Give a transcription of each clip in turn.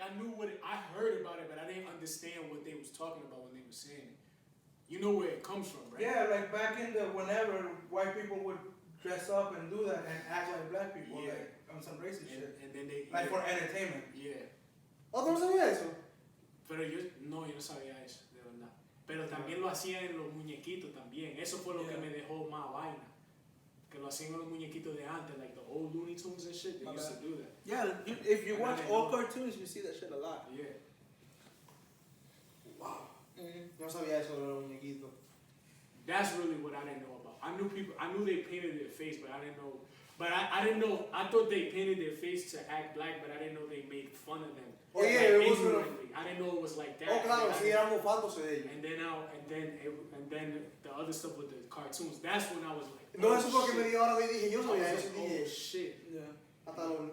I knew I heard about it, but I didn't understand what they was talking about when they were saying it. You know where it comes from, right? Yeah, like back in whenever white people would dress up and do that and act like black people, like on some racist shit. And then they... Like for entertainment. Yeah. ¿Tú no sabías eso? Pero yo no sabía eso, de verdad. Pero también lo hacían en los muñequitos también. Eso fue lo que me dejó más vaina. Que lo hacían en los muñequitos de antes, like the old Looney Tunes and shit. They used to do that. Yeah, if you watch old cartoons, you see that shit a lot. Yeah. Wow. No sabía eso de los muñequitos. That's really what I didn't know about. I knew they painted their face, but I didn't know. But I didn't know. I thought they painted their face to act black, but I didn't know they made fun of them. Oh yeah, it was ignorantly. I didn't know it was like that. Oh claro, sí, eran mofándose de ellos. And then the other stuff with the cartoons. That's when I was like, no, eso fue lo que me dio ahora y dije, yo no sabía eso. Oh shit. Yeah. Hasta los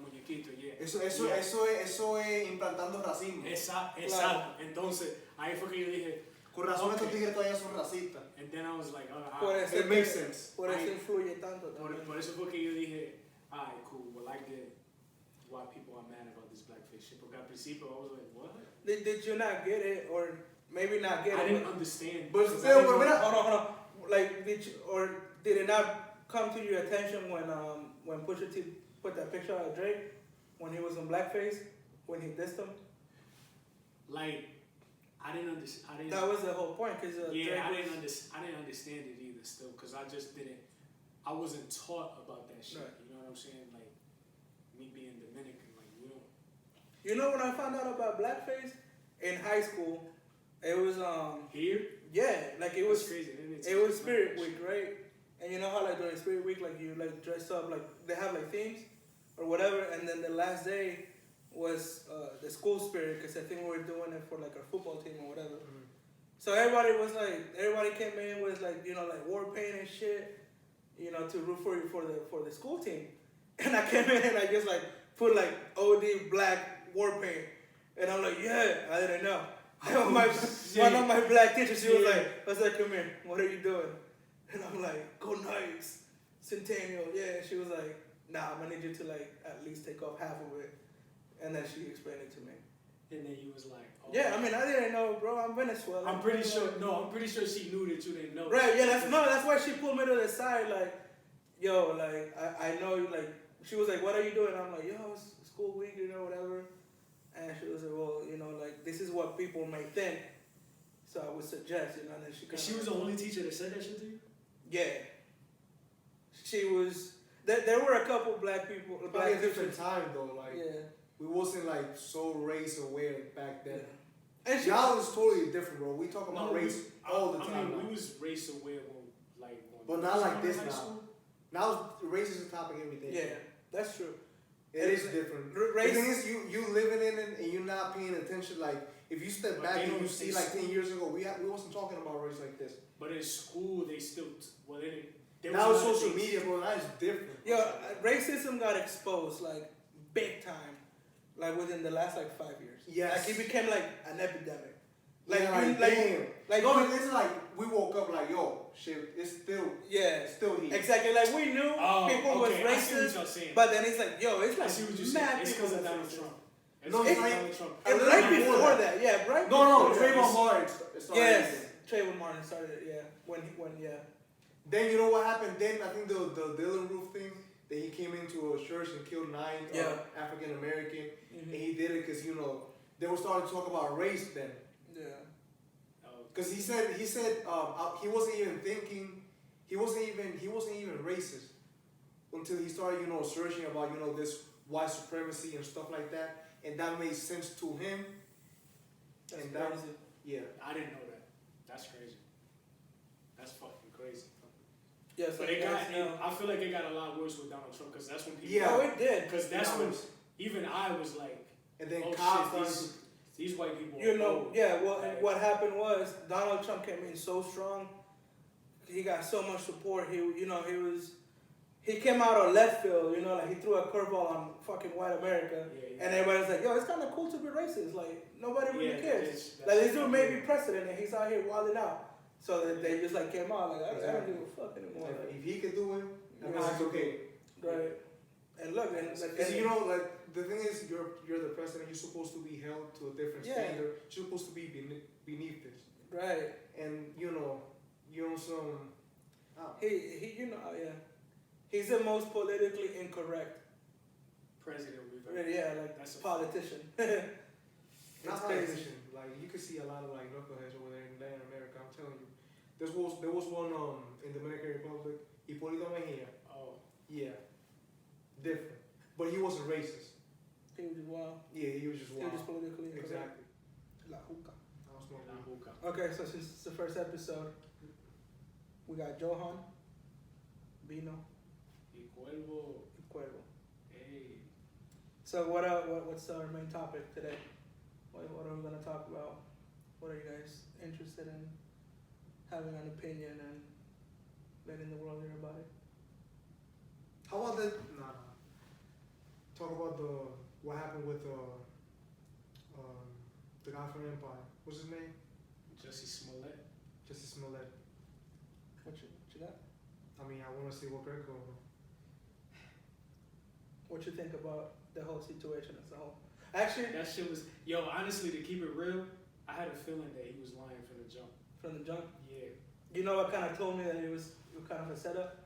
muñequitos, yeah. Eso es implantando racismo. Exacto. Entonces, ahí fue que yo dije, con razón estos tigres todavía son racistas. And then I was like, it makes sense. Por eso influye tanto. Por eso fue que yo dije, alright, cool. Well, I get why people are mad about this blackface shit. Porque al principio I was like, what? Did you not get it, or maybe not get it? I didn't understand. But still, hold on. Like, did it not come to your attention when Pusha T put that picture of Drake when he was in blackface, when he dissed him? Like, I didn't understand. That was the whole point, cause I didn't understand it either. Still, cause I just didn't. I wasn't taught about that shit. Right. You know what I'm saying? Like me being Dominican, like we don't. You know when I found out about blackface in high school, it was here. Yeah, like it was crazy. It was Spirit Week, right? And you know how like during Spirit Week, like you like dress up, like they have like themes or whatever, and then the last day was the school spirit, because I think we were doing it for like our football team or whatever. Mm-hmm. So everybody came in with like, you know, like war paint and shit, you know, to root for the school team. And I came in and I just like put like OD black war paint, and I'm like, yeah, I didn't know. One of my black teachers, she was like, I was like, come here, what are you doing? And I'm like, go Knights, Centennial, yeah. And she was like, nah, I'm gonna need you to like at least take off half of it. And then she explained it to me. And then you was like, oh. Yeah, I mean, I didn't know, bro. I'm Venezuela. I'm pretty sure she knew that you didn't know. Right, yeah, that's why she pulled me to the side, like, yo, like, I know, like, she was like, what are you doing? I'm like, yo, it's school week, you know, whatever. And she was like, well, you know, like, this is what people may think. So I would suggest, you know, and then she was the only teacher that said that shit to you? Yeah. She was, there were a couple black people. Probably a different time, though, like. Yeah. We wasn't like so race aware back then. Yeah. And y'all was totally different, bro. We talk about race all the time. I mean, like. we was race aware but not like this now. Now race is a topic every day. Yeah, that's true. It is different. The thing is, you living in it and you're not paying attention. Like if you step back and you see like 10 years ago, we wasn't talking about race like this. But in school, they still now it's social media, bro. Now it's different. Yo, racism got exposed like big time. Like within the last like 5 years. Yes. Like it became like an epidemic. Like, damn. It's like we woke up like, yo, shit, it's still here. Exactly. Like we knew people was racist, but then it's like, yo, it's like mad. It's because of Donald Trump. No, it's like Trump. Right before that, yeah, right. No, Trayvon Martin started. Yes, Trayvon Martin started it. Yeah, when Then you know what happened? Then I think the Dylan Roof thing. That he came into a church and killed 9 African American, and he did it because you know they were starting to talk about race then. Yeah. Because he said he wasn't even thinking, he wasn't even racist until he started searching about this white supremacy and stuff like that, and that made sense to him. That's and crazy. Yeah, I didn't know that. That's crazy. That's fucking crazy. Yeah, so but I feel like it got a lot worse with Donald Trump because that's when people. Yeah, it did. Because that's when even I was like, and then these white people. And what happened was Donald Trump came in so strong. He got so much support. He came out of left field. Like he threw a curveball on fucking white America, and everybody's like, yo, it's kind of cool to be racist. Like nobody really cares. Like this dude may be president, and he's out here wilding out. So they just came out like, I don't give a fuck anymore. If he could do it, that's okay. Right. And look, and Because you know, like the thing is, you're the president. You're supposed to be held to a different standard. You're supposed to be beneath this. Right. And you know some. He he's the most politically incorrect president we've ever. Yeah, like that's a politician. Not politician. Like you can see a lot of like knuckleheads over there in Latin America. I'm telling you, there was one in the Dominican Republic. Hipólito Mejia. Oh. Yeah. Different, but he wasn't racist. He was just wild. Yeah, he was just wild. He was just politically incorrect. Exactly. La hookah. I was smoking hookah. Okay, so since it's the first episode, we got Johan, Vino, Cuervoh. Hey. So what's our main topic today? What are we gonna talk about? What are you guys interested in having an opinion and letting the world hear about it? How about the talk about what happened with the guy from Empire. What's his name? Jussie Smollet. Jussie Smollet. What you got? I mean, I want to see what Greg over. What you think about the whole situation as a whole? Actually, that shit was honestly, to keep it real, I had a feeling that he was lying from the jump. From the jump? Yeah. You know what kind of told me that it was kind of a setup?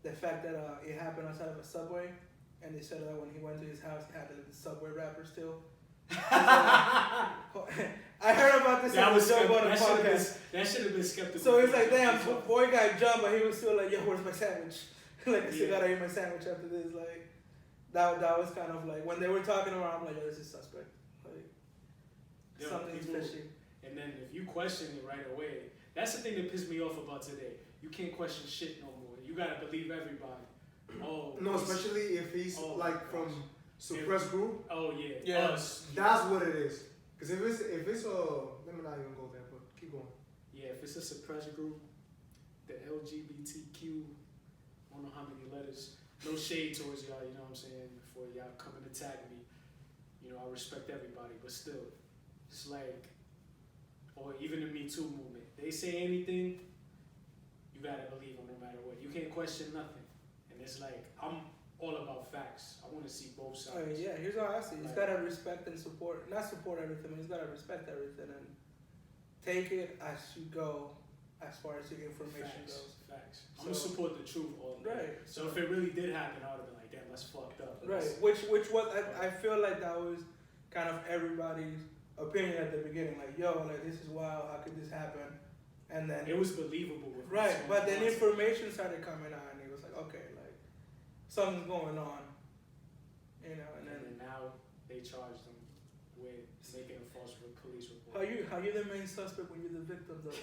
The fact that it happened outside of a Subway, and they said that when he went to his house, he had the Subway wrapper still. I heard about this on the Joe Budden podcast. That should have been skeptical. So it's like, damn, boy got jumped, but he was still like, yo, where's my sandwich? Like, I still gotta eat my sandwich after this. Like, that was kind of like, when they were talking around, I'm like, yo, this is suspect. Like, something's fishy. And then if you question it right away, that's the thing that pissed me off about today. You can't question shit no more. You gotta believe everybody. Oh. No, especially if he's from suppressed group. Oh yeah. Yeah. That's what it is. Because if it's let me not even go there, but keep going. Yeah, if it's a suppressed group, the LGBTQ, I don't know how many letters. No shade towards y'all, you know what I'm saying? Before y'all come and attack me, I respect everybody, but still, it's like, or even the Me Too movement. They say anything, you gotta believe them no matter what. You can't question nothing. And it's like, I'm all about facts. I want to see both sides. I mean, yeah, here's how I see it. He's gotta respect and support, not support everything, but he's gotta respect everything and take it as you go, as far as your information goes. Facts. I'm gonna support the truth all day. Right. So if it really did happen, I would have been like, damn, that's fucked up. Right. Which was I feel like that was kind of everybody's opinion at the beginning. Like, yo, like this is wild. How could this happen? And then it was believable. Right. But then information started coming out, and it was like, okay, like something's going on. And then now they charged them with making a false police report. How you the main suspect when you're the victim though?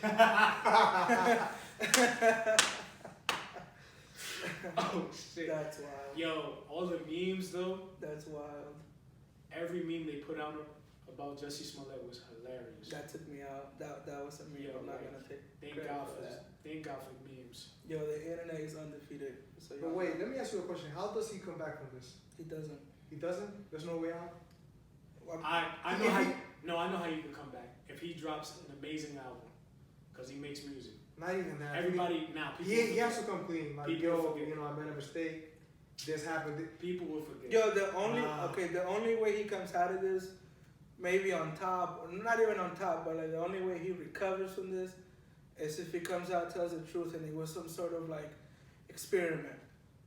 Oh shit. That's wild. Yo, all the memes though. That's wild. Every meme they put out about Jussie Smollet was hilarious. That took me out. That was a meme. I'm not gonna take credit for that. Thank God for memes. Yo, the internet is undefeated. So but wait, let me ask you a question. How does he come back from this? He doesn't. He doesn't? There's no way out? I know how you can come back. If he drops an amazing album, because he makes music. Not even that. Everybody now. He has to come clean. Like, yo, I made a mistake. This happened. People will forget. Yo, the only way he comes out of this, maybe on top, or not even on top, but like the only way he recovers from this is if he comes out, tells the truth, and it was some sort of like experiment.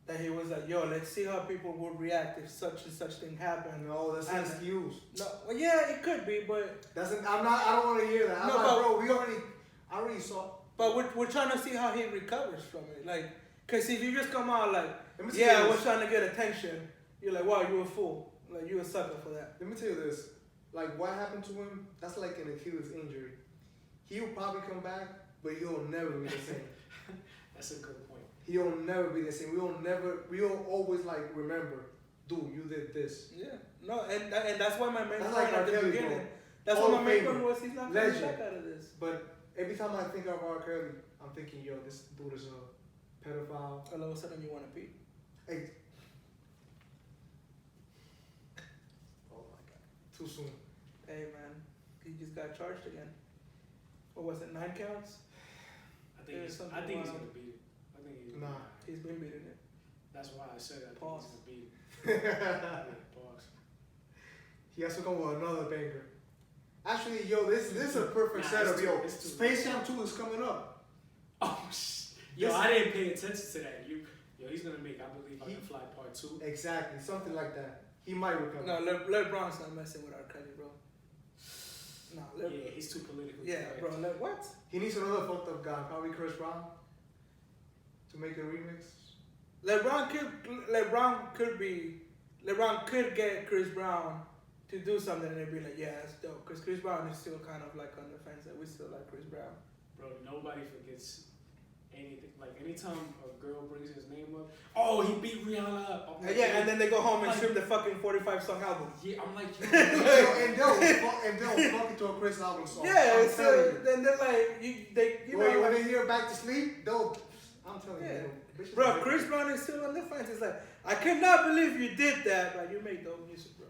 That he was like, yo, let's see how people would react if such and such thing happened. No, that's an excuse. No, well, yeah, it could be, but I don't want to hear that. I'm bro, I already saw. But we're trying to see how he recovers from it. Like, cause if you just come out like, yeah, we're trying to get attention, you're like, wow, you a fool. Like, you a sucker for that. Let me tell you this. Like, what happened to him, that's like an Achilles injury. He'll probably come back, but he'll never be the same. That's a good point. He'll never be the same. We'll always like remember, dude, you did this. Yeah. No, and that's why my main point like at the beginning. Bro. That's why my main point was he's not coming back out of this. But every time I think of R. Kelly, I'm thinking, yo, this dude is a pedophile. All of a sudden you want to pee. Hey. Oh my God. Too soon. Hey man, he just got charged again. What was it, 9 counts? I think he's gonna beat it. Nah. He's been beating it. That's why I said that. Pause. Pause. He has to come with another banger. Actually, yo, this is a perfect setup. Yo, Space Jam 2 is coming up. Oh, yo, I didn't pay attention to that. Yo, he's gonna make I Believe I Can Fly Part 2. Exactly, something like that. He might recover. No, LeBron's not messing with rkelly, bro. No, yeah, he's too political. Yeah, bro. What? He needs another fucked up guy, probably Chris Brown, to make a remix. LeBron could get Chris Brown to do something, and they'd be like, yeah, that's dope. Because Chris Brown is still kind of like on the fence that we still like Chris Brown. Bro, nobody forgets anything. Like anytime a girl brings his name up, oh, he beat Rihanna up. Like, yeah, and then they go home and stream the fucking 45-song album. Yeah, I'm like, and they'll fuck it to a Chris album song. Yeah, so then they're like, when they hear Back to Sleep, I'm telling you. Bro, Chris Brown is still on the fence. It's like, I cannot believe you did that. Like, you make dope music, bro.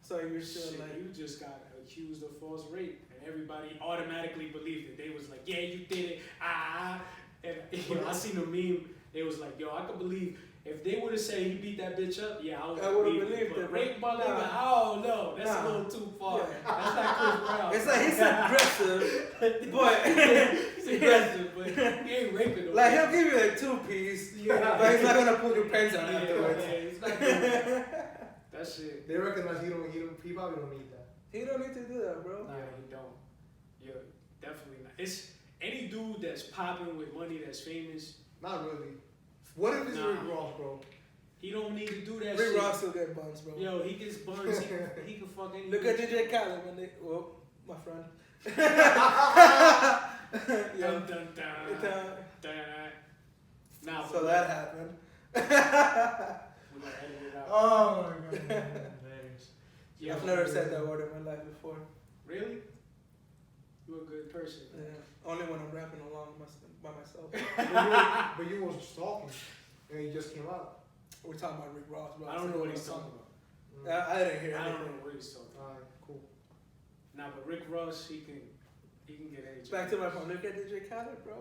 So you're still like, you just got accused of false rape, and everybody automatically believed it. They was like, yeah, you did it. And I seen a meme. They was like, yo, I could believe if they would have said he beat that bitch up, yeah, I would have believed it. But rape my nigga, oh no, that's a little too far. Yeah. That's not Chris Brown. It's like he's aggressive, but he's aggressive, but he ain't raping nobody. Like he'll give you like 2-piece, but he's not gonna pull your pants out afterwards. Yeah, he's not doing that. That shit. They recognize he probably don't need that. He don't need to do that, bro. Nah, he don't. Yeah, definitely not. It's any dude that's popping with money that's famous. Not really. What if it's Rick Ross, bro? He don't need to do that Rick shit. Ross still get buns, bro. Yo, he gets buns. He can fuck anything. Look at DJ Khaled when they, my friend. Dun, dun, dun, dun. Nah, so that happened. We're gonna edit it out. Oh my god. Yeah, I've never said that word in my life before. Really? You're a good person. Yeah. Only when I'm rapping along by myself. But you was talking, and he just came out. We're talking about Rick Ross, bro. I don't know what he's talking about. I didn't hear anything. I don't know what he's talking about. Alright, cool. Nah, but Rick Ross, he can get any. Back to my phone. Look at DJ Khaled, bro.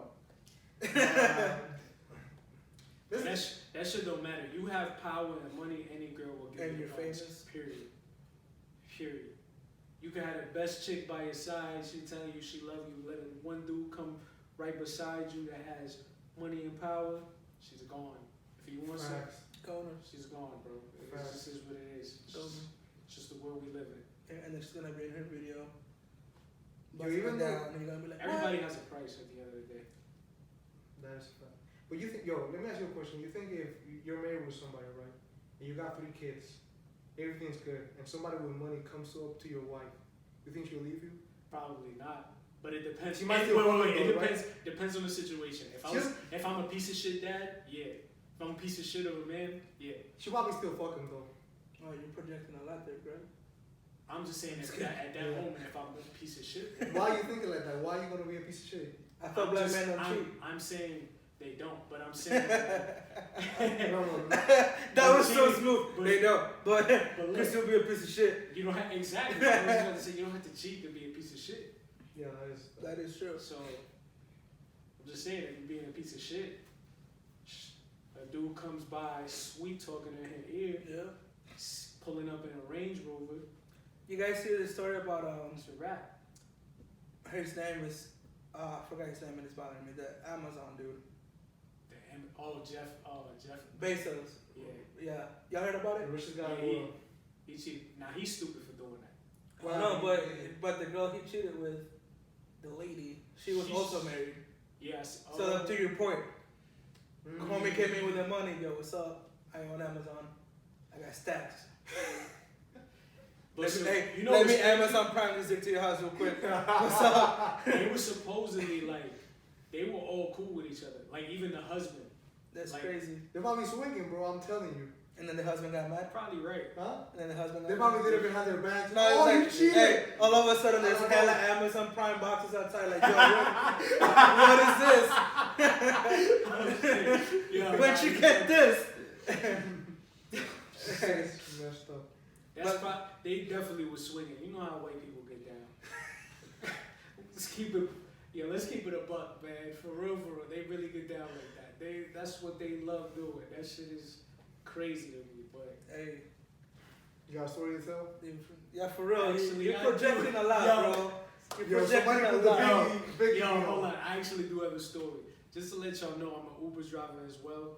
That shit don't matter. You have power and money, any girl will give you. And you're famous. Period. You can have the best chick by your side. She telling you she love you. Let one dude come right beside you that has money and power. She's gone. If you want sex, she's gone, bro. This is what it is. It's just the world we live in. And it's gonna be in her video. Even down, and you're gonna be like, everybody has a price at the end of the day. That's fact. But you think, let me ask you a question. You think if you're married with somebody, right, and you got 3 kids, everything's good, and somebody with money comes up to your wife, you think she'll leave you? Probably not. But it depends. She might It depends on the situation. If I'm a piece of shit dad, yeah. If I'm a piece of shit of a man, yeah. She'll probably still fuck him though. Oh, you're projecting a lot there, bro. I'm just saying at that moment, if I'm a piece of shit. Why are you thinking like that? Why are you gonna be a piece of shit? I thought black men don't cheat. I'm saying they don't, but I'm saying that was so smooth. They don't, but could still be a piece of shit. You don't have exactly. I was going to say you don't have to cheat to be a piece of shit. Yeah, that is true. So I'm just saying, if you're being a piece of shit, a dude comes by, sweet talking in her ear, pulling up in a Range Rover. You guys see the story about It's a rap. His name is I forgot his name and it's bothering me. The Amazon dude. Jeff Bezos. Yeah. Y'all heard about it? The richest guy in the world. He cheated. Now he's stupid for doing that. Well, no, but the girl he cheated with, the lady, she's also married. Yes. So to your point, homie came in with the money. Yo, what's up? I own Amazon. I got stacks. Let me Amazon Prime this dick to your house real quick. What's up? They were supposedly they were all cool with each other. Like even the husband. That's crazy. They're probably swinging, bro. I'm telling you. And then the husband got mad? Probably right. Huh? And then the husband got They probably did it behind their backs. No, oh, it's you cheated. Hey, all of a sudden there's hella Amazon Prime boxes outside. Like, yo, what is this? Where'd you get this? Messed up. They definitely was swinging. You know how white people get down. Let's keep it a buck, man. For real. They really get down like that. That's what they love doing. That shit is crazy to me, but hey, You got a story to tell? yeah, for real. Actually, You're I projecting do. a lot, Yo. bro. You're Yo, projecting somebody a put the lot. biggie. yo, hold on. I actually do have a story. Just to let y'all know, I'm an Uber driver as well.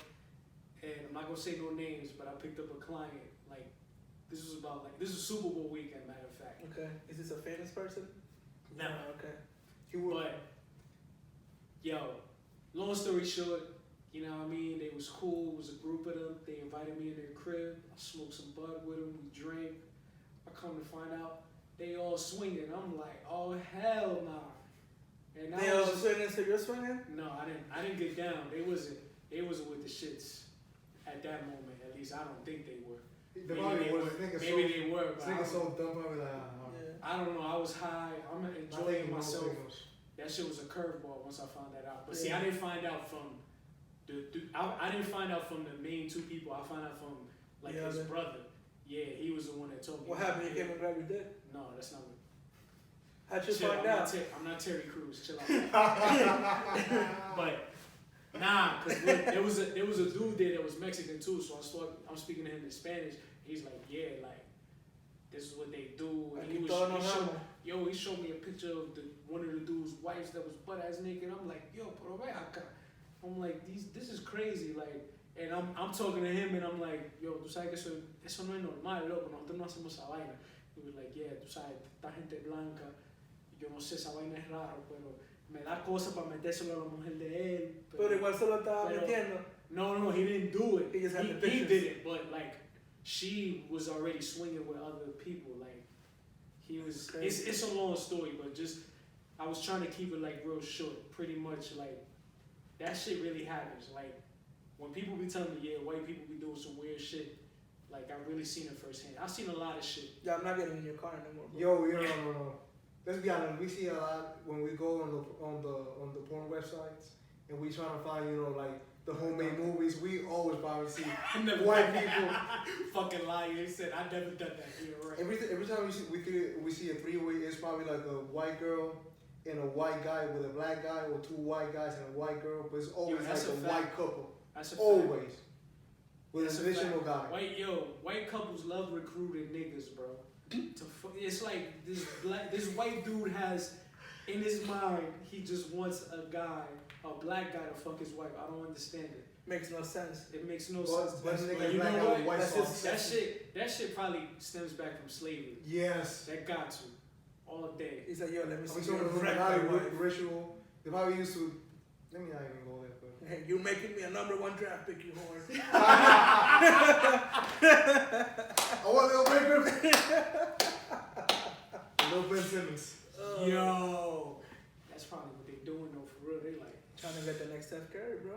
And I'm not gonna say no names, but I picked up a client. Like, this was Super Bowl weekend, matter of fact. Okay. Is this a famous person? No. Okay. But, yo, long story short, you know what I mean? They was cool. It was a group of them. They invited me in their crib. I smoked some bud with them. We drank. I come to find out they all swinging. I'm like, oh hell nah. And They all swinging, so you're swinging? No, I didn't get down. They wasn't with the shits at that moment. At least I don't think they were. They probably were. Maybe they were. But Nigga so dumb. Probably like, I don't know. I was high. I'm enjoying myself. That shit was a curveball once I found that out. But see, I didn't find out from I didn't find out from the main two people. I found out from like his brother. Yeah, he was the one that told me. What happened? You came and grabbed your dick? No, that's not what. How'd you find out? I'm not Terry Crews. Chill out. But nah, cause there was a dude there that was Mexican too. So I'm speaking to him in Spanish. He's like, yeah, like this is what they do. And he showed me a picture of one of the dude's wives that was butt ass naked. I'm like, yo, pero ve acá. I'm like, this is crazy, like, and I'm talking to him and I'm like, yo, tú sabes que eso no es normal, loco, nosotros no hacemos esa vaina. He was like, yeah, tú sabes, esta gente blanca, yo no sé, esa vaina es raro, pero me da cosa para metérselo a la mujer de él. Pero igual se lo estaba metiendo. No, he didn't do it. He just had the he pictures. did it, but like, she was already swinging with other people, like, he was, it's a long story, but just, I was trying to keep it like real short, pretty much like, that shit really happens. Like, when people be telling me, yeah, white people be doing some weird shit, like, I really seen it firsthand. I've seen a lot of shit. Yeah, I'm not getting in your car anymore, bro. Yo, no. Let's be honest. We see a lot when we go on the porn websites and we trying to find, like, the homemade movies. We always probably see white people. Fucking liar. They said, I never done that. You're right. Every time we see a three-way, it's probably like a white girl and a white guy with a black guy, or two white guys and a white girl, but it's always like a white couple. That's a always. Fact. With an additional guy. White couples love recruiting niggas, bro. It's like this white dude has in his mind, he just wants a black guy to fuck his wife. I don't understand it. Makes no sense. It makes no sense. But you know what? That shit probably stems back from slavery. Yes. That got to. All day. He's like, yo, let me see. Ritual. They probably used to. Let me not even go there. But. Hey, you're making me a #1 draft pick, you whore. I want Lil Ben. Lil Ben Simmons. Yo, that's probably what they doing though. For real, they like trying to get the next Steph Curry, bro.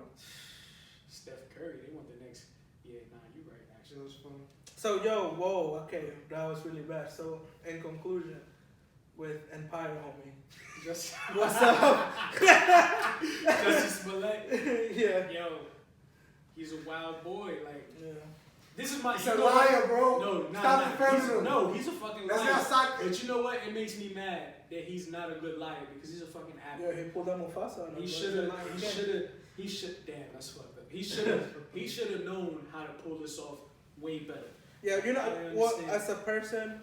Steph Curry, they want the next. Yeah, nah, you right. Actually, It was funny. So okay, that was really bad. So in conclusion. With Empire, homie. What's up? Jussie Smollet. Yeah. Yo, he's a wild boy. Like, yeah. This is my. He's a liar, bro. No, Stop defending him. No, he's a fucking liar. That's not soccer. But you know what? It makes me mad that he's not a good liar because he's a fucking actor. Yeah, he pulled that Mufasa on him. He should. Damn, that's fucked up. He should have known how to pull this off way better. Yeah, what? As a person.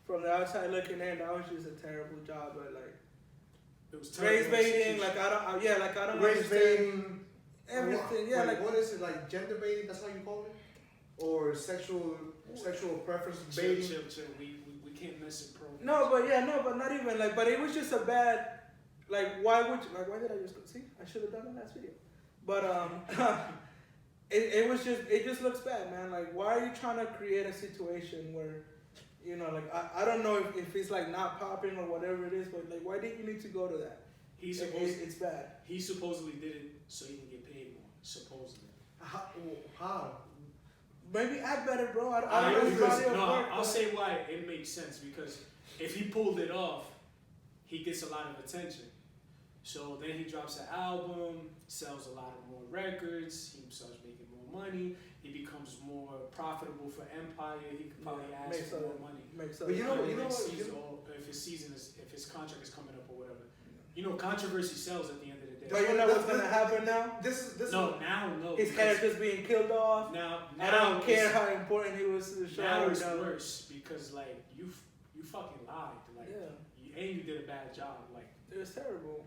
From the outside looking in, that was just a terrible job, but like it was race baiting, like I don't race baiting, everything. Yeah, like what is it, like gender baiting? That's how you call it, or sexual preference baiting. Chill. We can't mess it pro. But not even like. But it was just a bad. Like why did I just go? See, I should have done the last video, but it just looks bad, man. Like why are you trying to create a situation where like I don't know if it's like not popping or whatever it is, but like why did you need to go to that? It's bad. He supposedly did it so he can get paid more. Supposedly. How? Maybe act better, bro. I'll say why it makes sense because if he pulled it off, he gets a lot of attention. So then he drops an album, sells a lot of more records, he starts making more money. He becomes more profitable for Empire. He could probably ask for more money. Makes but you know if his contract is coming up or whatever. You know, controversy sells at the end of the day. But you know what's gonna happen now? No. His character's being killed off. Now I don't care how important he was to the show. Now it's worse because like you fucking lied. Like and you did a bad job. Like it was terrible.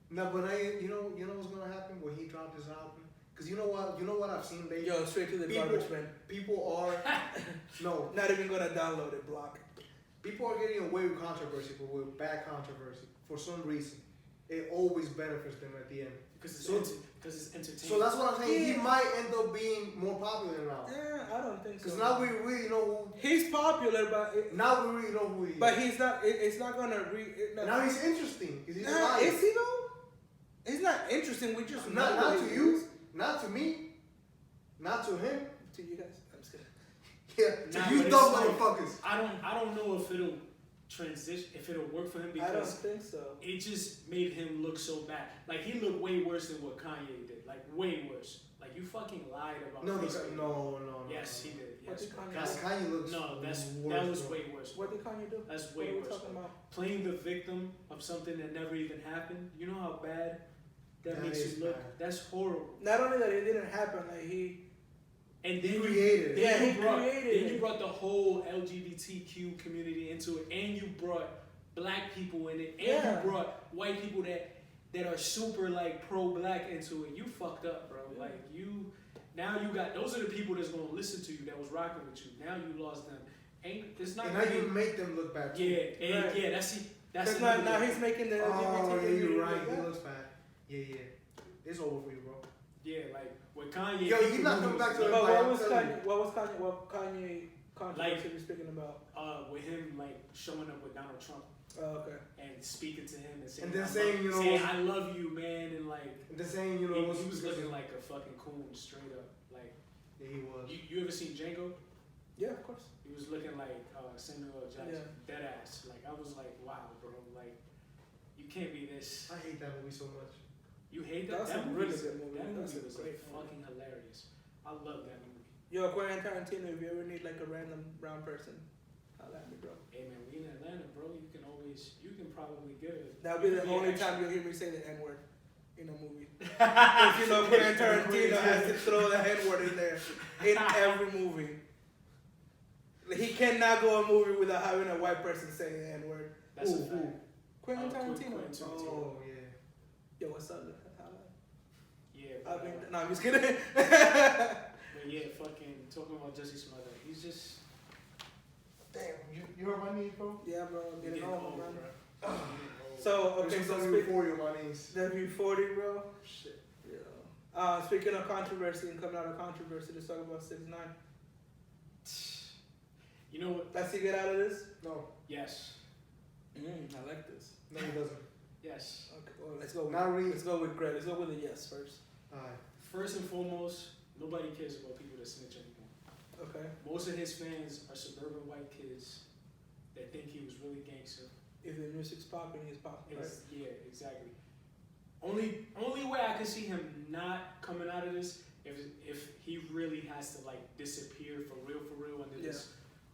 No, but you know what's gonna happen when he dropped his album? Cause you know what I've seen lately. Yo, straight to the garbage bin. People are not even gonna download it. Block. People are getting away with controversy, but with bad controversy for some reason. It always benefits them at the end. Because it's entertaining. So that's what I'm saying. He might end up being more popular now. Yeah, I don't think so. Because now we really know who. He's popular, but now we really know who he is. But he's not. It's not gonna. Now he's interesting. Is he though? He's not interesting. We just not to you, not to me, not to him. To you guys, I'm just kidding. Yeah, to you dumb motherfuckers. I don't know if it'll transition, if it'll work for him because I don't think so. It just made him look so bad. Like he looked way worse than what Kanye did. Like way worse. Like you fucking lied about. No. Yes, he did. Yes, Kanye looks. No, that was way worse. What did Kanye do? That's way worse. Talking about? Playing the victim of something that never even happened. You know how bad that makes you look. Bad. That's horrible. Not only that it didn't happen, like he. And then you brought the whole LGBTQ community into it, and you brought black people in it, and you brought white people that are super like pro-black into it. You fucked up, bro. Yeah. Like now you got those are the people that's gonna listen to you that was rocking with you. Now you lost them. It's not. And now you make them look bad. Too. Yeah, that's now he's making the LGBT community. You're right. He looks bad. Yeah. It's over for you, bro. Yeah, like with Kanye. Yo, he's not coming back to the. But what Kanye controversy you're speaking about? With him like showing up with Donald Trump. Oh, okay. And speaking to him and saying, I love you, man, and like. And then saying, he was looking like a fucking coon, straight up, like. Yeah, he was. You ever seen Django? Yeah, of course. He was looking like Samuel L. Jackson, dead ass. Like I was like, wow, bro, like you can't be this. I hate that movie so much. You hate that? That movie was like fucking hilarious. I love that movie. Yo, Quentin Tarantino, if you ever need like a random brown person, holla at me, bro. Hey man, we in Atlanta, bro. You can probably get it. That'll be the only time you'll hear me say the N-word in a movie. If you know Quentin Tarantino has to throw the N-word in there in every movie. He cannot go a movie without having a white person saying the N-word. That's a fact. Quentin Tarantino. Oh yeah. Yo, what's up? Yeah. No, I'm just kidding. But yeah, fucking talking about Jussie Smollet. He's just. Damn, you heard my knees, bro? Yeah, bro. I'm getting old, bro. So, okay, so speaking on my knees. W40, bro. Shit. Yeah. Speaking of controversy and coming out of controversy, let's talk about 6ix9ine. You know what? Does he get out of this? No. Yes. I like this. No, he doesn't. Yes. Okay, well, let's go. Let's go with Greg. Let's go with a yes first. Alright. First and foremost, nobody cares about people that snitch anymore. Okay. Most of his fans are suburban white kids that think he was really gangster. If the music's popping, he's popping. Right? Yeah, exactly. Only way I can see him not coming out of this if he really has to like disappear for real under this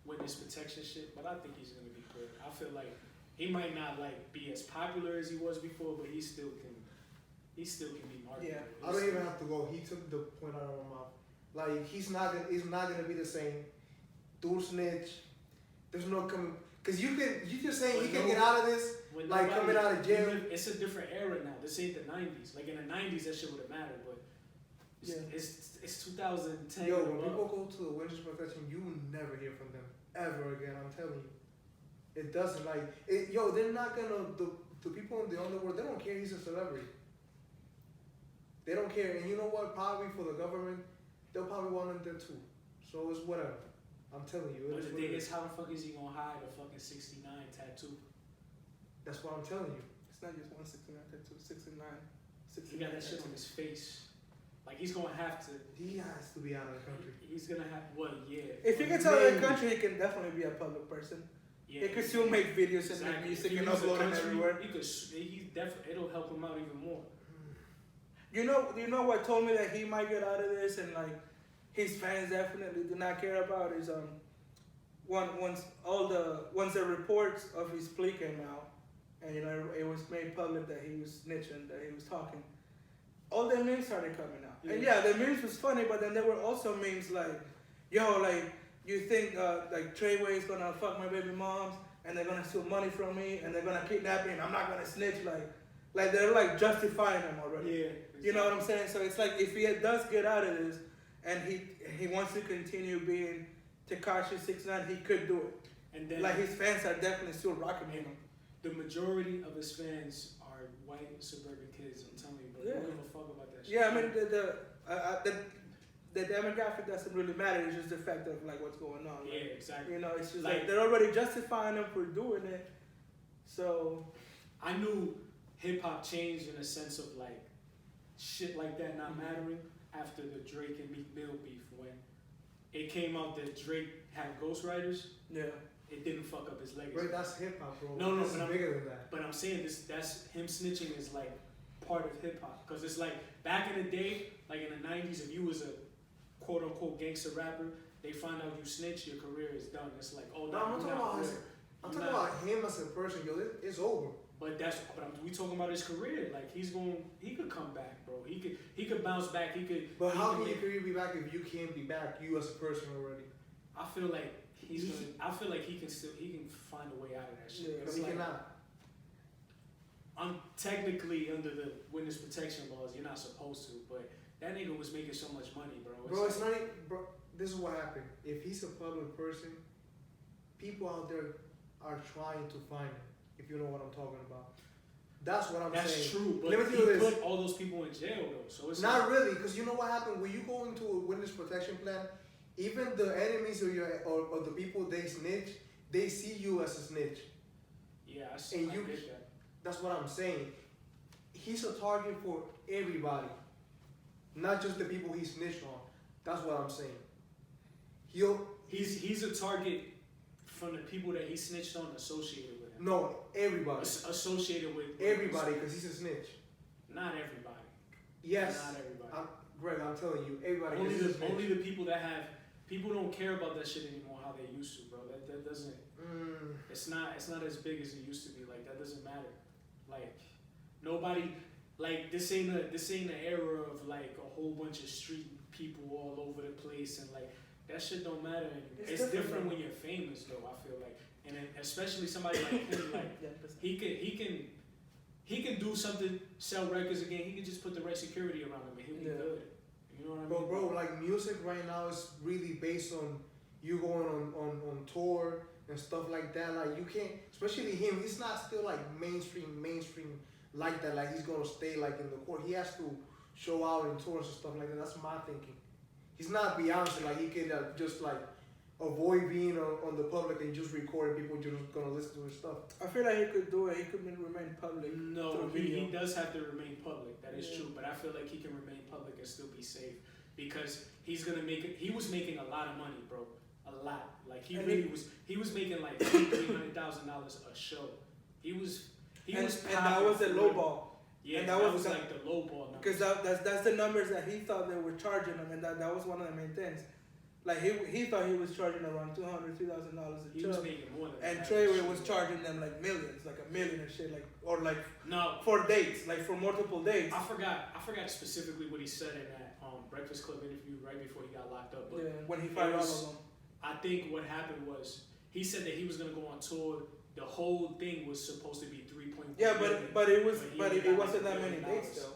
witness protection shit. But I think he's gonna be good. I feel like he might not like be as popular as he was before, but he still can be marketable. Yeah, I don't even have to go. He took the point out of my mouth. Like he's not gonna be the same. Dude snitch. There's no coming. Cause you just saying he can get out of this, like coming out of jail. It's a different era now. This ain't the 90s. Like in the 90s, that shit would have mattered, but it's 2010. Yo, when people go to the witness protection, you will never hear from them ever again. I'm telling you, it doesn't they're not gonna the people in the underworld. They don't care. He's a celebrity. They don't care, and you know what? Probably for the government, they'll probably want him there too. So it's whatever. I'm telling you. But the thing is, how the fuck is he gonna hide a fucking 69 tattoo? That's what I'm telling you. It's not just 169 tattoo, 69. He got that shit on his face. Like he's gonna have to. He has to be out of the country. He's gonna have. Well, yeah. If he gets out of the country, he can definitely be a public person. Yeah, he could still make videos and make music and upload them everywhere. He definitely. It'll help him out even more. You know what told me that he might get out of this and like his fans definitely do not care about is once the reports of his plea came out, and it was made public that he was snitching, that he was talking. All the memes started coming out, and the memes was funny, but then there were also memes like, yo, like you think like Treyway's gonna fuck my baby moms, and they're gonna steal money from me, and they're gonna kidnap me, and I'm not gonna snitch, like they're like justifying him already. Yeah, exactly. You know what I'm saying? So it's like if he does get out of this, and he wants to continue being Tekashi69, he could do it. And then, like his fans are definitely still rocking him. The majority of his fans are white suburban kids. I'm telling you, bro. They don't give a fuck about that shit. Yeah, I mean the demographic doesn't really matter. It's just the fact of like what's going on. Yeah, exactly. You know, it's just like they're already justifying him for doing it. So I knew hip hop changed in a sense of like shit like that not mattering after the Drake and Meek Mill beef. When it came out that Drake had ghostwriters, it didn't fuck up his legacy. Right, that's hip hop, bro. No, it's bigger than that. But I'm saying that's him snitching is like part of hip hop, because it's like back in the day, like in the 90s, if you was a quote unquote gangster rapper, they find out you snitch, your career is done. It's like, oh no, I'm talking about him as a person, yo. It's over. But we talking about his career. Like he could come back, bro. He could bounce back. But how can your career be back if you can't be back, you as a person already? I feel like he can find a way out of that shit. Yeah, but he cannot. I'm technically under the witness protection laws. You're not supposed to, but that nigga was making so much money, bro. It's not even, bro. This is what happened. If he's a public person, people out there are trying to find him. If you know what I'm talking about. That's what I'm saying. That's true, but he put all those people in jail though, so it's not really, because you know what happened when you go into a witness protection plan. Even the enemies or the people they snitch, they see you as a snitch. Yeah, I get that. That's what I'm saying. He's a target for everybody, not just the people he snitched on. That's what I'm saying. He's a target from the people that he snitched on, associated with him. No, everybody. Associated with everybody, because he's a snitch. Not everybody. Yes. Not everybody. Greg, I'm telling you, everybody. Only the people that have. People don't care about that shit anymore how they used to, bro. That doesn't. It's not as big as it used to be. Like that doesn't matter. Like nobody. Like this ain't the era of like a whole bunch of street people all over the place and like that shit don't matter anymore. It's different when you're famous though. I feel like, and especially somebody like him, like he can do something, sell records again. He can just put the right security around him and he'll be good. You know what I mean? Bro, like music right now is really based on you going on tour and stuff like that. Like you can't, especially him. He's not still like mainstream like that. Like he's gonna stay like in the court. He has to show out in tours and stuff like that. That's my thinking. He's not Beyonce. Like he can just like avoid being on the public and just record and people just gonna listen to his stuff. I feel like he could do it. He could remain public. No, he does have to remain public. That is true. But I feel like he can remain public and still be safe because he's gonna make it. He was making a lot of money, bro. A lot. Like he was. He was making like $300,000 a show. He was. And that was the low ball. Yeah, and that was like the low ball number. Because that's the numbers that he thought they were charging him, and that was one of the main things. Like he thought he was charging around $200,000, $3,000 a show. He was making more than that. And Treyway was charging them like millions, like $1 million and shit, like or like no for dates, like for multiple dates. I forgot specifically what he said in that Breakfast Club interview right before he got locked up. But when he fired all of them. I think what happened was he said that he was gonna go on tour. The whole thing was supposed to be 3.1 million. but it wasn't like that many dates though.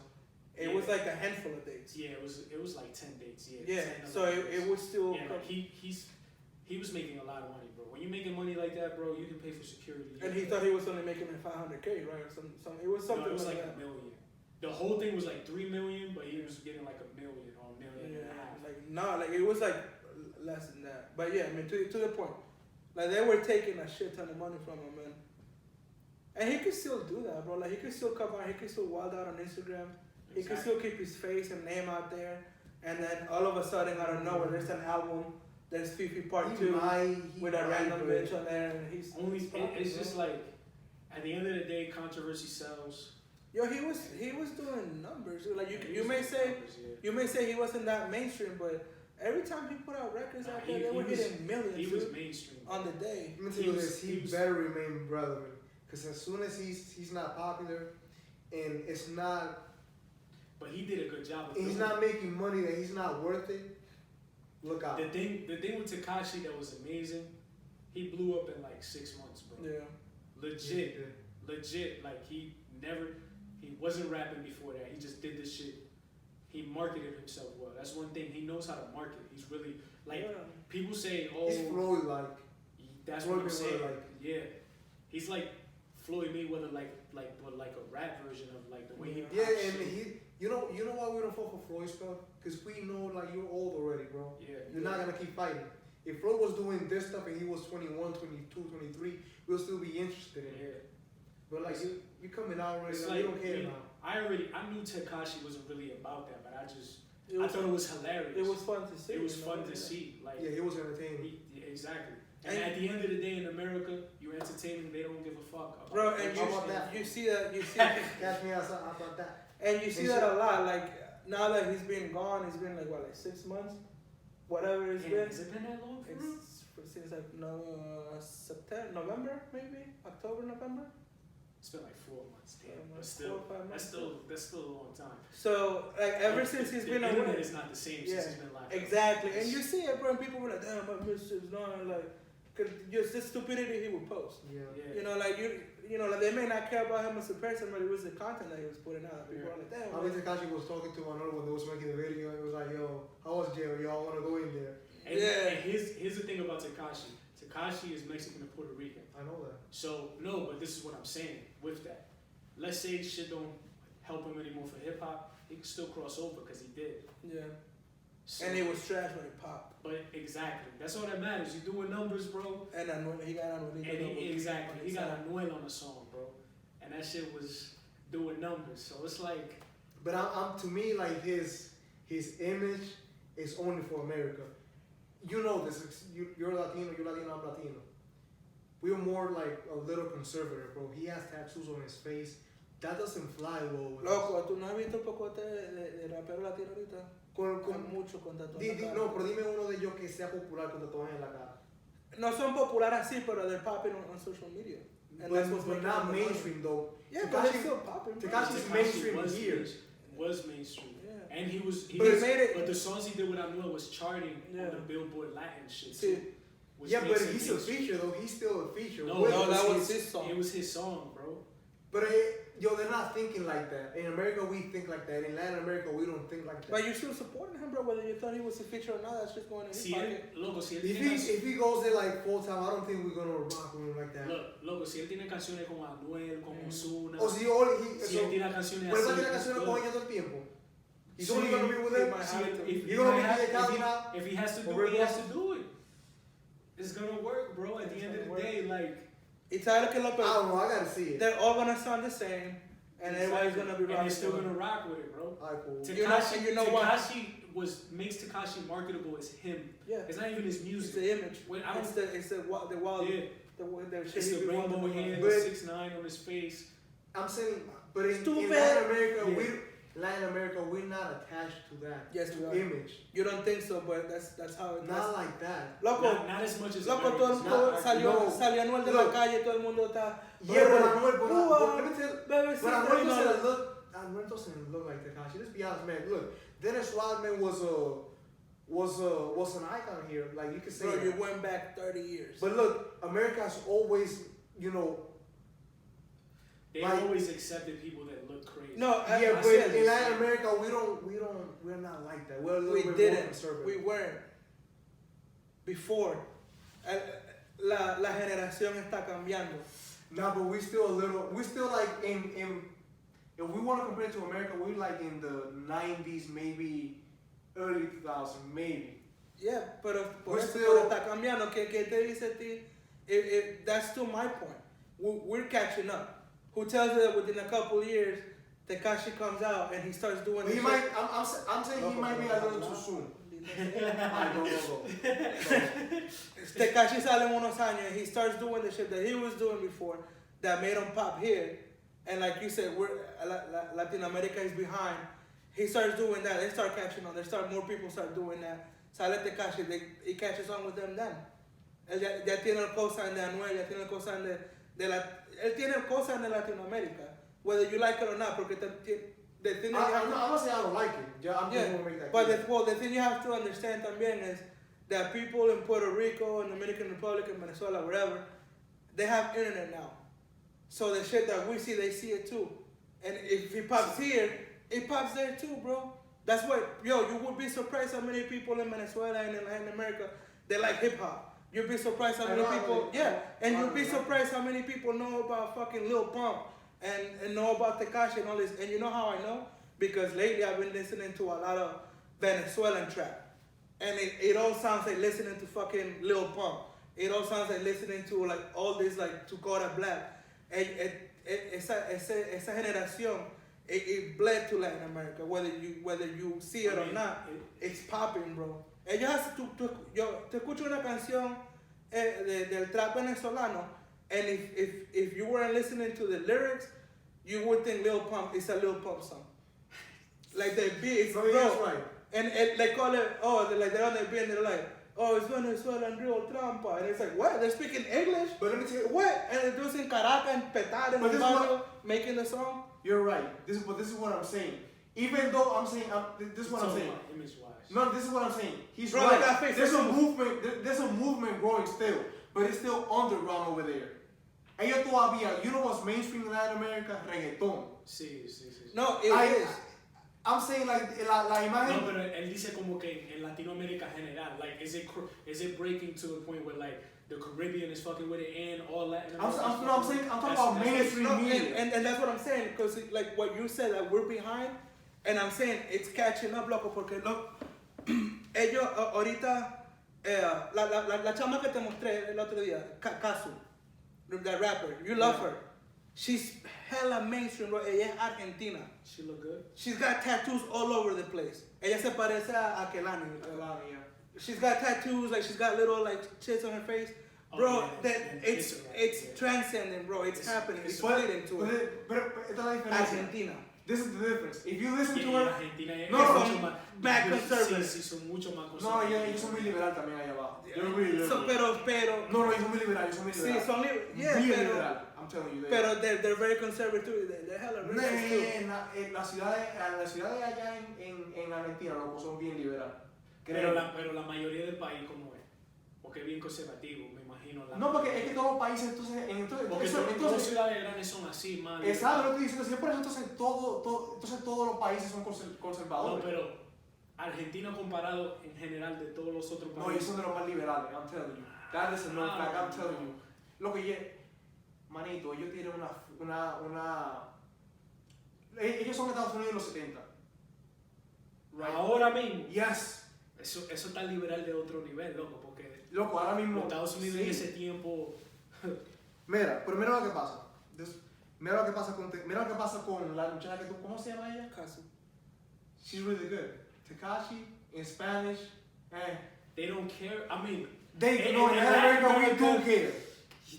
It was like a handful of dates. Yeah, it was like 10 dates. Yeah. So it was still. Yeah, like he was making a lot of money, bro. When you're making money like that, bro, you can pay for security. And he thought he was only making $500K, right? Or some. It was something. No, it was like $1 million. The whole thing was like $3 million, but he was getting like $1 million or $1.5 million. Like it was like less than that. But yeah, I mean to the point. Like they were taking a shit ton of money from him, man. And he could still do that, bro. Like he could still come out, he could still wild out on Instagram. Exactly. He could still keep his face and name out there. And then all of a sudden, out of nowhere, there's an album. There's Fifi Part 2 with a random bitch on there, and he's only. It's just like, at the end of the day, controversy sells. Yo, he was doing numbers. Like you may say he wasn't that mainstream, but every time he put out records out there, they were hitting millions. He was mainstream on the day. He better remain relevant. Because as soon as he's not popular, and it's not. But he did a good job. He's not making money that he's not worth it. Look out. The thing with Tekashi that was amazing, he blew up in like 6 months, bro. Yeah. Legit. Like he wasn't rapping before that. He just did this shit. He marketed himself well. That's one thing. He knows how to market. He's really like people say, oh, he's Floyd like. That's Floyd what I'm saying. like. Yeah, he's like Floyd Mayweather, but like a rap version of like the way he. Yeah, pops and shit. you know why we don't fuck with Floyd stuff? Because we know like you're old already, bro. Yeah. You're not gonna keep fighting. If Floyd was doing this stuff and he was 21, 22, 23, we'll still be interested in it. But like you coming out already, like, you don't care now. I knew Tekashi wasn't really about that, but I thought it was hilarious. It was fun to see. It was fun to see. Like yeah, he was entertaining. Exactly. And at the end of the day, in America, you're entertaining. They don't give a fuck about bro. And you see that. Catch me outside about that. And you see that a lot. Like now that he's been gone, it's been like what, like 6 months, whatever it's been. Has it been that long? Since like September, November, maybe October, November. It's been like 4 months, damn. But still, 4 or 5 months. that's still a long time. So like ever since he's been away, the internet is not the same since he's been live. Exactly, and you see it, bro. And people were like, "Damn, I miss his line." Like, cause just the stupidity he would post. Yeah. You know, like you know, like they may not care about him as a person, but it was the content that he was putting out. People were like, "Damn." I mean, Tekashi was talking to another one that was making the video. And it was like, "Yo, how was jail? Y'all want to go in there?" And here's the thing about Tekashi. Tekashi is Mexican and Puerto Rican. I know that. So no, but this is what I'm saying with that. Let's say shit don't help him anymore for hip hop, he can still cross over because he did. Yeah. So, And it was trash when it popped. But exactly, that's all that matters. You're doing numbers, bro. And he got Anuel. He got Anuel on the song, bro. And that shit was doing numbers. So it's like. But I'm to me like his image is only for America. You know this. You're Latino. I'm Latino. We're more like a little conservative, bro. He has tattoos on his face. That doesn't fly well with us. Loco, ¿tú no has visto poco de rapero latino ahorita? Con mucho con tatuajes. No, pero dime uno de ellos que sea popular con tatuajes en la cara. No son populares así, pero they're popping on social media. And But not mainstream though. Yeah, but they're still popping. Tekashi's mainstream here. Was mainstream. Yeah. And he was. But the songs he did with Anuel was charting on the Billboard Latin shit too. Yeah, but he's a feature though. He's still a feature. No, that was his song. It was his song, bro. But they're not thinking like that. In America, we think like that. In Latin America, we don't think like that. But you're still supporting him, bro. Whether you thought he was a feature or not, that's just going in his pocket. If he goes there like full time, I don't think we're gonna rock with him like that. Loco, si él tiene canciones con Anuel, con Ozuna. O si él tiene canciones así. Pero él tiene canciones con ella todo el tiempo. He's only gonna be with him. If he has to do it, he has to do it. It's gonna work, bro. At the end of the day, like. It's I don't know. I gotta see it. They're all gonna sound the same, and everybody's gonna be rocking. And they're still gonna rock with it, bro. Alright, cool. Tekashi makes Tekashi marketable as him. Yeah. It's not even his music. It's the image. It's the wild. Yeah. It's the rainbow hair, the 6ix9ine on his face. I'm saying, but in Latin America, we're not attached to that. Yes, we are. Image. You don't think so, but that's how it is. Not like that. Loco, not as much as loco, todo el mundo salió Anuel de la calle, todo el mundo está. Yeah, but Anuel doesn't look like Tekashi. Let's be honest, man. Look, Dennis Rodman was an icon here. Like you could say. Bro, you went back 30 years. But look, America's always, They always accepted people that look crazy. No, but in Latin America, we're not like that. We're a little bit more conservative. We weren't. Before, la generación está cambiando. No, but we're still like if we want to compare it to America, we're like in the 90s, maybe early 2000s, maybe. Yeah, pero está cambiando. ¿Qué te dice a ti? That's still my point. We're catching up. Who tells you that within a couple of years, Tekashi comes out and he starts doing I'm saying he might be a little too soon. Go. Tekashi sale en unos años and he starts doing the shit that he was doing before that made him pop here. And like you said, Latin America is behind. He starts doing that. They start catching on. More people start doing that. Sale Tekashi, he catches on with them then. Ya tiene el cosign de Anuel, ya tiene el cosign él tiene cosas en Latinoamérica, whether you like it or not, porque the thing I'm not saying I don't like it. Yeah, I'm just going to make that but clear. the thing you have to understand también is that people in Puerto Rico, in the Dominican Republic, in Venezuela, wherever, they have internet now. So the shit that we see, they see it too. And if it pops here, it pops there too, bro. That's what, you would be surprised how many people in Venezuela and in Latin America, they like hip hop. You'd be surprised how many people, and you'd be surprised how many people know about fucking Lil Pump and know about Tekashi and all this. And you know how I know? Because lately I've been listening to a lot of Venezuelan trap. And it all sounds like listening to fucking Lil Pump. It all sounds like listening to like all this like Tukora Black. Esa generación, it bled to Latin America, whether you see it or not, it's popping, bro. Yo te escucho una canción del trap venezolano, and if you weren't listening to the lyrics, you would think Lil Pump is a Lil Pump song. Like the beat, bro. That's right. And they call it, they're on the beat and they're like, oh, it's Venezuela and real trampa. And it's like, what? They're speaking English? But let me tell you, what? And they're doing Caracas and Petar and Barrio making the song? You're right. This is what I'm saying. Even though I'm saying, this is what I'm saying. No, this is what I'm saying. He's bro, right. There's a movement. There's a movement growing still, but it's still underground over there. Ellos todavía, you know what's mainstream in Latin America? Reggaeton. Sí. No, it is. I'm saying like la imagen. No, pero él dice como que en Latinoamérica general, like is it breaking to the point where like the Caribbean is fucking with it and all Latin America? I'm talking about mainstream media. And that's what I'm saying, because like what you said, that we're behind, and I'm saying it's catching up, loco, porque look, ellos ahorita, la chama que te mostré el otro día, Kazu, that rapper, you love her. She's hella mainstream, bro. Ella es argentina. She look good. She's got tattoos all over the place. Ella se parece a Kelani. Yeah. She's got tattoos, like she's got little like chits on her face. Bro, it's transcending, bro. It's happening. It's leading to it. Argentina. This is the difference. If you listen to her, son más conservadores. Sí, son mucho más conservadores. No, ellos son muy liberal también allá abajo. They're really liberal. Pero no, ellos son muy liberales, Sí, son liberal. I'm telling you. Pero they're very conservative too. They're hella racist too. En la ciudad de allá en Argentina, loco, son bien liberales. Pero la mayoría del país, ¿cómo es? Porque es bien conservativo, me imagino. No, porque es que todos los países, entonces todas las ciudades grandes son así, man. Exacto, lo que estoy diciendo. Si es por eso, entonces todos los países son conservadores. No, pero Argentina comparado en general de todos los otros países. No, ellos son de los más liberales, I'm telling you. That is a known fact, I'm telling you. Lo que manito, ellos tienen ellos son de Estados Unidos en los 70. Right. Ahora mismo. Yes. Eso está liberal de otro nivel, loco, porque loco, ahora mismo los Estados Unidos en ese tiempo. Mira, pero mira lo que pasa. Mira lo que pasa con la muchacha que tú, ¿cómo se llama ella? Kazu. She's really good. Tekashi in Spanish. They don't care. I mean, in Latin America we do care.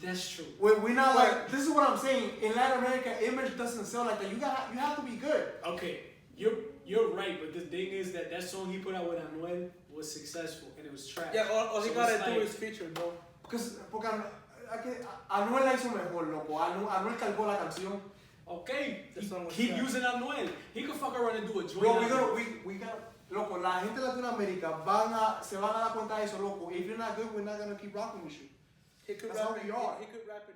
That's true. We're not like, this is what I'm saying. In Latin America, image doesn't sell like that. You have to be good. Okay, you're right, but the thing is that song he put out with Anuel was successful and it was trash. Yeah, all he gotta do is feature, bro. Porque Anuel la hizo mejor, loco. Anuel cargó la canción. Okay, keep using Anuel. He could fuck around and do a joint. Bro, we got, loco, la gente de Latinoamérica se van a dar cuenta de eso, loco. If you're not good, we're not gonna keep rocking with you. He could That's how we are. He could rap in